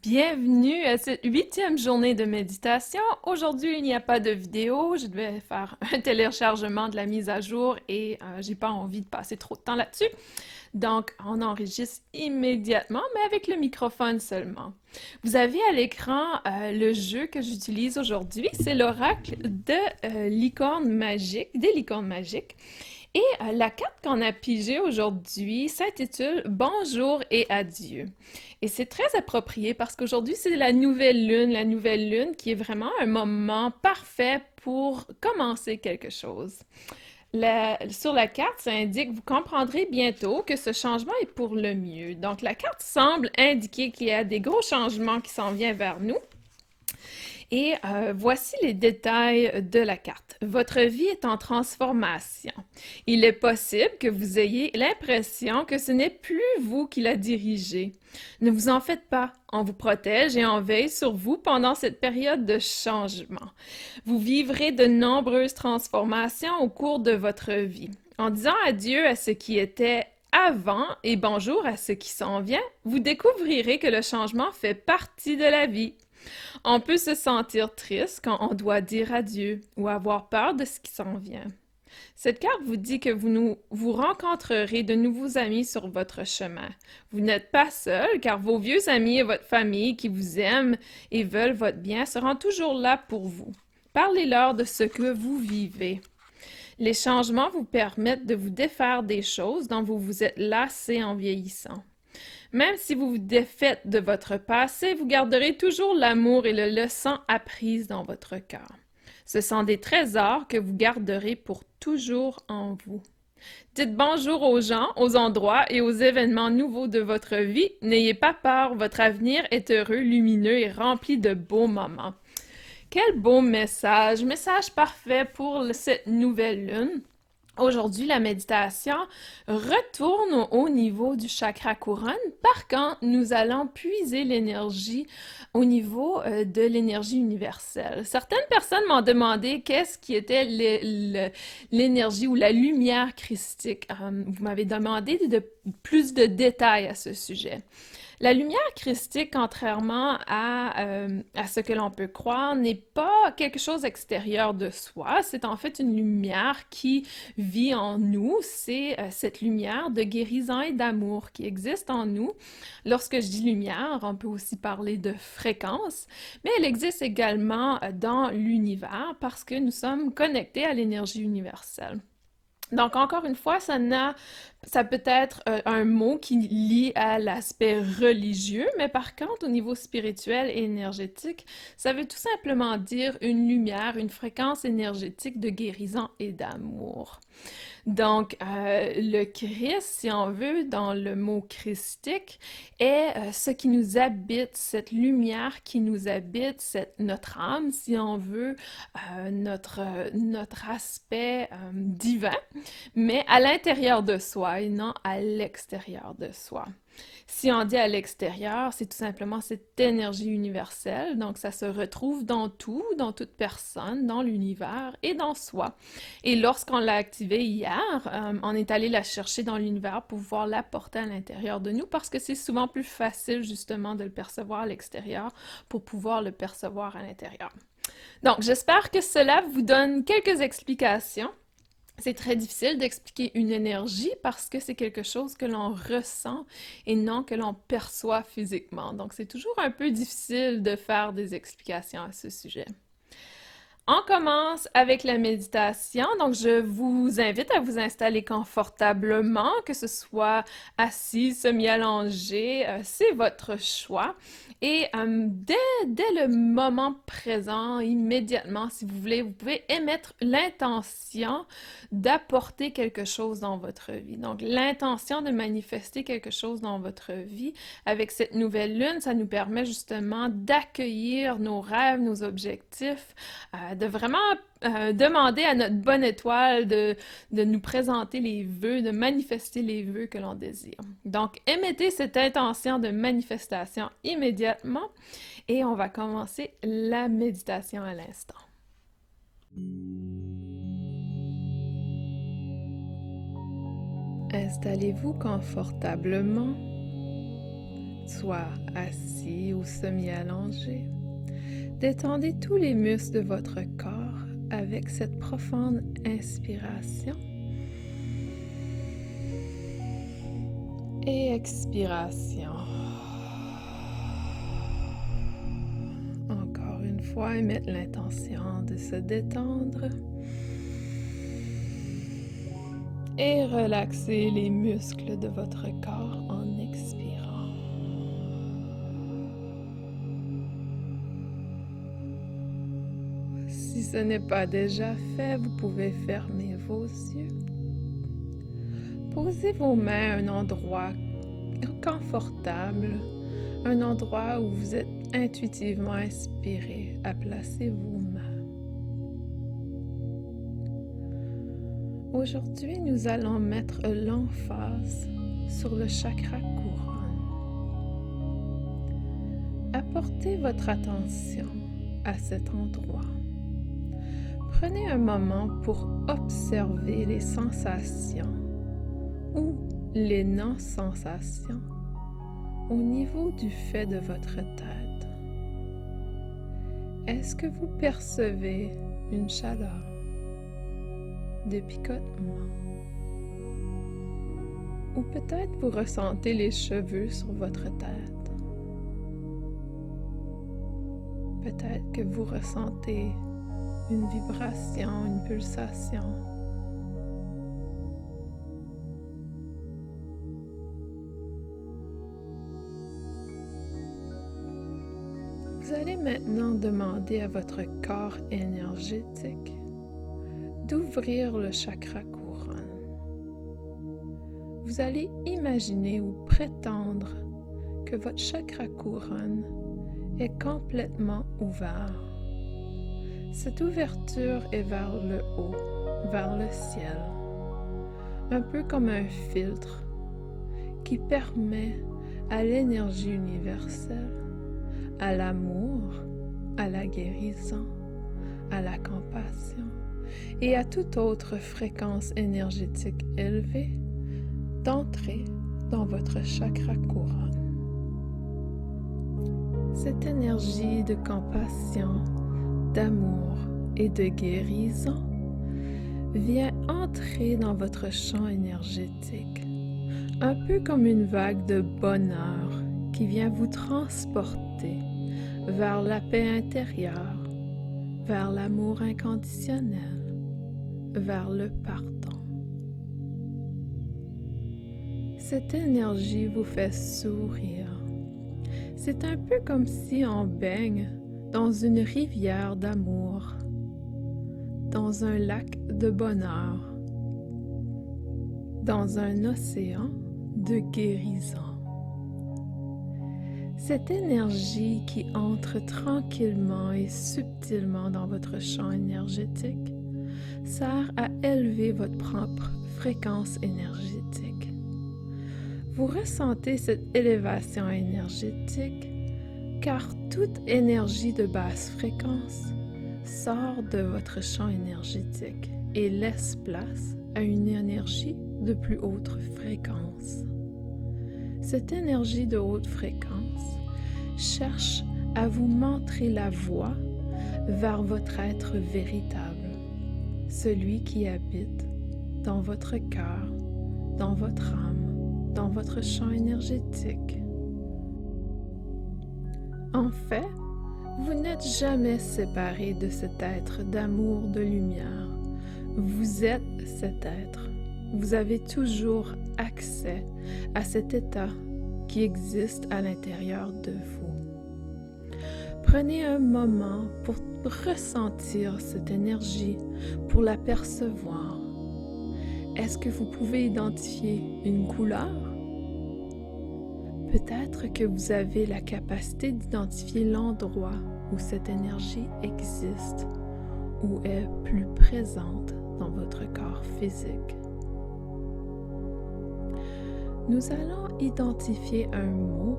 Bienvenue à cette huitième journée de méditation. Aujourd'hui, il n'y a pas de vidéo. Je devais faire un téléchargement de la mise à jour et j'ai pas envie de passer trop de temps là-dessus. Donc, on enregistre immédiatement, mais avec le microphone seulement. Vous avez à l'écran le jeu que j'utilise aujourd'hui. C'est l'oracle de licorne magique, des licornes magiques. Et la carte qu'on a pigée aujourd'hui s'intitule Bonjour et adieu. Et c'est très approprié parce qu'aujourd'hui, c'est la nouvelle lune qui est vraiment un moment parfait pour commencer quelque chose. Sur la carte, ça indique, vous comprendrez bientôt que ce changement est pour le mieux. Donc, la carte semble indiquer qu'il y a des gros changements qui s'en viennent vers nous. Et voici les détails de la carte. Votre vie est en transformation. Il est possible que vous ayez l'impression que ce n'est plus vous qui la dirigez. Ne vous en faites pas. On vous protège et on veille sur vous pendant cette période de changement. Vous vivrez de nombreuses transformations au cours de votre vie. En disant adieu à ce qui était avant et bonjour à ce qui s'en vient, vous découvrirez que le changement fait partie de la vie. On peut se sentir triste quand on doit dire adieu ou avoir peur de ce qui s'en vient. Cette carte vous dit que vous rencontrerez de nouveaux amis sur votre chemin. Vous n'êtes pas seul car vos vieux amis et votre famille qui vous aiment et veulent votre bien seront toujours là pour vous. Parlez-leur de ce que vous vivez. Les changements vous permettent de vous défaire des choses dont vous vous êtes lassé en vieillissant. Même si vous vous défaites de votre passé, vous garderez toujours l'amour et les leçons apprises dans votre cœur. Ce sont des trésors que vous garderez pour toujours en vous. Dites bonjour aux gens, aux endroits et aux événements nouveaux de votre vie. N'ayez pas peur, votre avenir est heureux, lumineux et rempli de beaux moments. Quel beau message! Message parfait pour cette nouvelle lune. Aujourd'hui, la méditation retourne au niveau du chakra couronne. Par contre, nous allons puiser l'énergie au niveau de l'énergie universelle. Certaines personnes m'ont demandé qu'est-ce qui était l'énergie ou la lumière christique. Vous m'avez demandé plus de détails à ce sujet. La lumière christique, contrairement à ce que l'on peut croire, n'est pas quelque chose extérieur de soi. C'est en fait une lumière qui vit en nous. C'est cette lumière de guérison et d'amour qui existe en nous. Lorsque je dis lumière, on peut aussi parler de fréquence, mais elle existe également dans l'univers parce que nous sommes connectés à l'énergie universelle. Donc, encore une fois, ça peut être un mot qui lie à l'aspect religieux, mais par contre, au niveau spirituel et énergétique, ça veut tout simplement dire une lumière, une fréquence énergétique de guérison et d'amour. Donc, le Christ, si on veut, dans le mot christique, est ce qui nous habite, cette lumière qui nous habite, notre âme, si on veut, notre aspect divin, mais à l'intérieur de soi et non à l'extérieur de soi. Si on dit à l'extérieur, c'est tout simplement cette énergie universelle, donc ça se retrouve dans tout, dans toute personne, dans l'univers et dans soi. Et lorsqu'on l'a activée hier, on est allé la chercher dans l'univers pour pouvoir l'apporter à l'intérieur de nous parce que c'est souvent plus facile justement de le percevoir à l'extérieur pour pouvoir le percevoir à l'intérieur. Donc, j'espère que cela vous donne quelques explications. C'est très difficile d'expliquer une énergie parce que c'est quelque chose que l'on ressent et non que l'on perçoit physiquement. Donc, c'est toujours un peu difficile de faire des explications à ce sujet. On commence avec la méditation. Donc, je vous invite à vous installer confortablement, que ce soit assis, semi-allongé, c'est votre choix. Et dès le moment présent, immédiatement, si vous voulez, vous pouvez émettre l'intention d'apporter quelque chose dans votre vie. Donc, l'intention de manifester quelque chose dans votre vie. Avec cette nouvelle lune, ça nous permet justement d'accueillir nos rêves, nos objectifs, de vraiment demander à notre bonne étoile de nous présenter les vœux, de manifester les vœux que l'on désire. Donc, émettez cette intention de manifestation immédiatement et on va commencer la méditation à l'instant. Installez-vous confortablement soit assis ou semi-allongé. Détendez tous les muscles de votre corps avec cette profonde inspiration et expiration. Encore une fois, émettre l'intention de se détendre et relaxer les muscles de votre corps en expirant. Si ce n'est pas déjà fait, vous pouvez fermer vos yeux. Posez vos mains à un endroit confortable, un endroit où vous êtes intuitivement inspiré à placer vos mains. Aujourd'hui, nous allons mettre l'emphase sur le chakra couronne. Apportez votre attention à cet endroit. Prenez un moment pour observer les sensations ou les non-sensations au niveau du fait de votre tête. Est-ce que vous percevez une chaleur, des picotements? Ou peut-être vous ressentez les cheveux sur votre tête. Peut-être que vous ressentez une vibration, une pulsation. Vous allez maintenant demander à votre corps énergétique d'ouvrir le chakra couronne. Vous allez imaginer ou prétendre que votre chakra couronne est complètement ouvert. Cette ouverture est vers le haut, vers le ciel, un peu comme un filtre qui permet à l'énergie universelle, à l'amour, à la guérison, à la compassion et à toute autre fréquence énergétique élevée d'entrer dans votre chakra couronne. Cette énergie de compassion, d'amour et de guérison vient entrer dans votre champ énergétique, un peu comme une vague de bonheur qui vient vous transporter vers la paix intérieure, vers l'amour inconditionnel, vers le pardon. Cette énergie vous fait sourire. C'est un peu comme si on baigne dans une rivière d'amour, dans un lac de bonheur, dans un océan de guérison. Cette énergie qui entre tranquillement et subtilement dans votre champ énergétique sert à élever votre propre fréquence énergétique. Vous ressentez cette élévation énergétique car toute énergie de basse fréquence sort de votre champ énergétique et laisse place à une énergie de plus haute fréquence. Cette énergie de haute fréquence cherche à vous montrer la voie vers votre être véritable, celui qui habite dans votre cœur, dans votre âme, dans votre champ énergétique. En fait, vous n'êtes jamais séparé de cet être d'amour, de lumière. Vous êtes cet être. Vous avez toujours accès à cet état qui existe à l'intérieur de vous. Prenez un moment pour ressentir cette énergie, pour la percevoir. Est-ce que vous pouvez identifier une couleur? Peut-être que vous avez la capacité d'identifier l'endroit où cette énergie existe ou est plus présente dans votre corps physique. Nous allons identifier un mot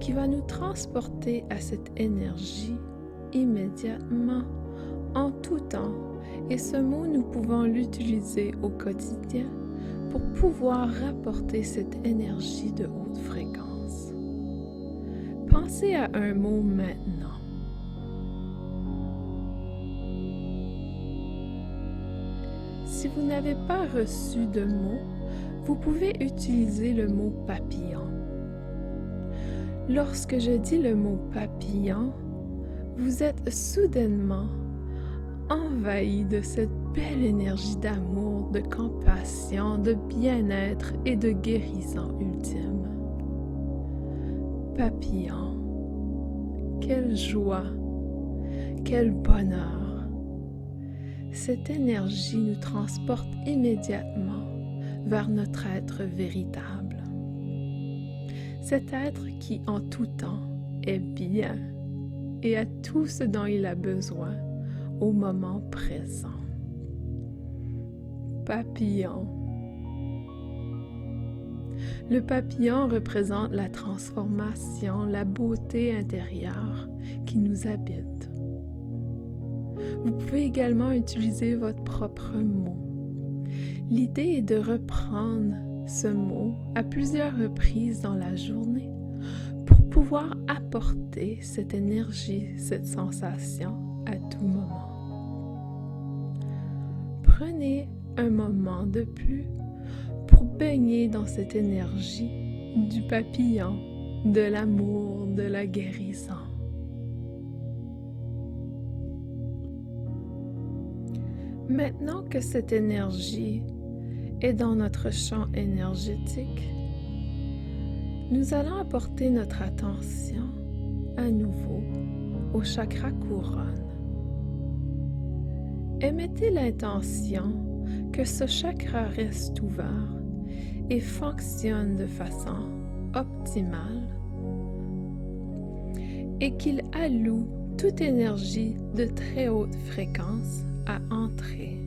qui va nous transporter à cette énergie immédiatement, en tout temps, et ce mot, nous pouvons l'utiliser au quotidien pour pouvoir rapporter cette énergie de haute fréquence. Pensez à un mot maintenant. Si vous n'avez pas reçu de mot, vous pouvez utiliser le mot papillon. Lorsque je dis le mot papillon, vous êtes soudainement envahi de cette belle énergie d'amour, de compassion, de bien-être et de guérison ultime. Papillon, quelle joie, quel bonheur! Cette énergie nous transporte immédiatement vers notre être véritable. Cet être qui en tout temps est bien et a tout ce dont il a besoin au moment présent. Papillon. Le papillon représente la transformation, la beauté intérieure qui nous habite. Vous pouvez également utiliser votre propre mot. L'idée est de reprendre ce mot à plusieurs reprises dans la journée pour pouvoir apporter cette énergie, cette sensation à tout moment. Prenez un moment de plus pour baigner dans cette énergie du papillon, de l'amour, de la guérison. Maintenant que cette énergie est dans notre champ énergétique, nous allons apporter notre attention à nouveau au chakra couronne. Émettez l'intention que ce chakra reste ouvert et fonctionne de façon optimale et qu'il alloue toute énergie de très haute fréquence à entrer,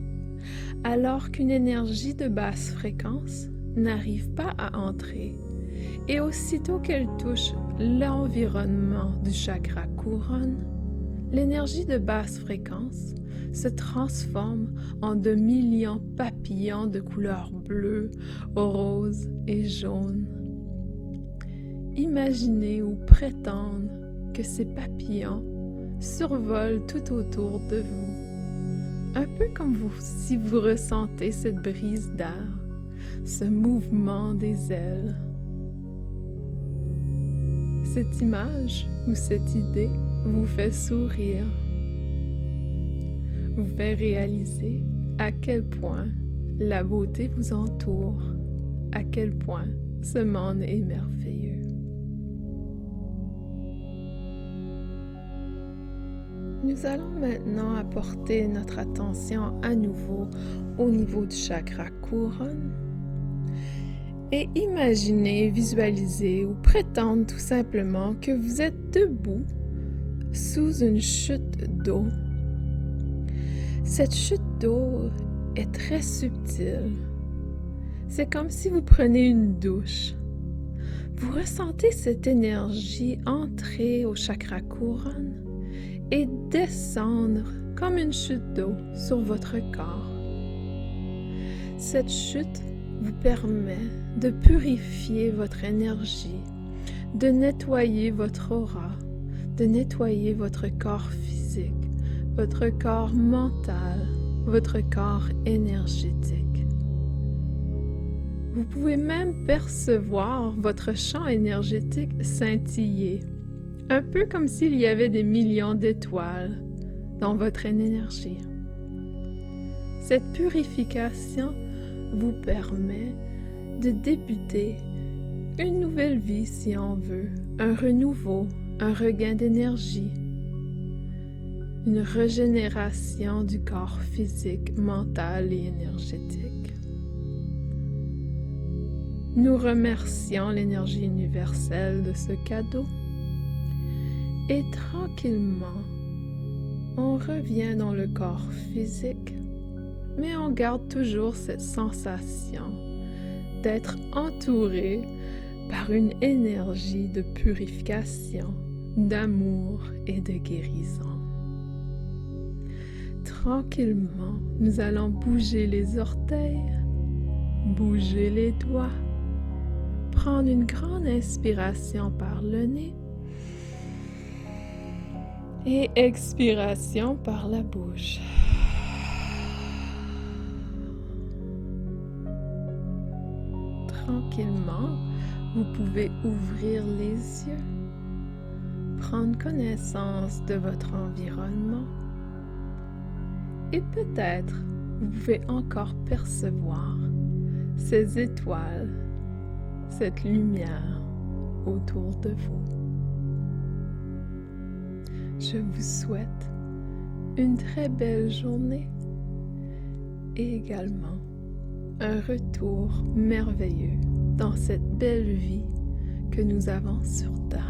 alors qu'une énergie de basse fréquence n'arrive pas à entrer. Et aussitôt qu'elle touche l'environnement du chakra couronne, l'énergie de basse fréquence se transforme en de millions papillons de couleur bleue, rose et jaune. Imaginez ou prétendez que ces papillons survolent tout autour de vous, un peu comme si vous ressentez cette brise d'air, ce mouvement des ailes. Cette image ou cette idée vous fait sourire, vous fait réaliser à quel point la beauté vous entoure, à quel point ce monde est merveilleux. Nous allons maintenant apporter notre attention à nouveau au niveau du chakra couronne et imaginer, visualiser ou prétendre tout simplement que vous êtes debout sous une chute d'eau. Cette chute d'eau est très subtile. C'est comme si vous preniez une douche. Vous ressentez cette énergie entrer au chakra couronne et descendre comme une chute d'eau sur votre corps. Cette chute vous permet de purifier votre énergie, de nettoyer votre aura, de nettoyer votre corps physique, votre corps mental, votre corps énergétique. Vous pouvez même percevoir votre champ énergétique scintiller, un peu comme s'il y avait des millions d'étoiles dans votre énergie. Cette purification vous permet de débuter une nouvelle vie si on veut, un renouveau, un regain d'énergie, une régénération du corps physique, mental et énergétique. Nous remercions l'énergie universelle de ce cadeau et tranquillement, on revient dans le corps physique, mais on garde toujours cette sensation d'être entouré par une énergie de purification, d'amour et de guérison. Tranquillement, nous allons bouger les orteils, bouger les doigts, prendre une grande inspiration par le nez Et expiration par la bouche. Tranquillement, vous pouvez ouvrir les yeux, prendre connaissance de votre environnement et peut-être vous pouvez encore percevoir ces étoiles, cette lumière autour de vous. Je vous souhaite une très belle journée et également un retour merveilleux dans cette belle vie que nous avons sur Terre.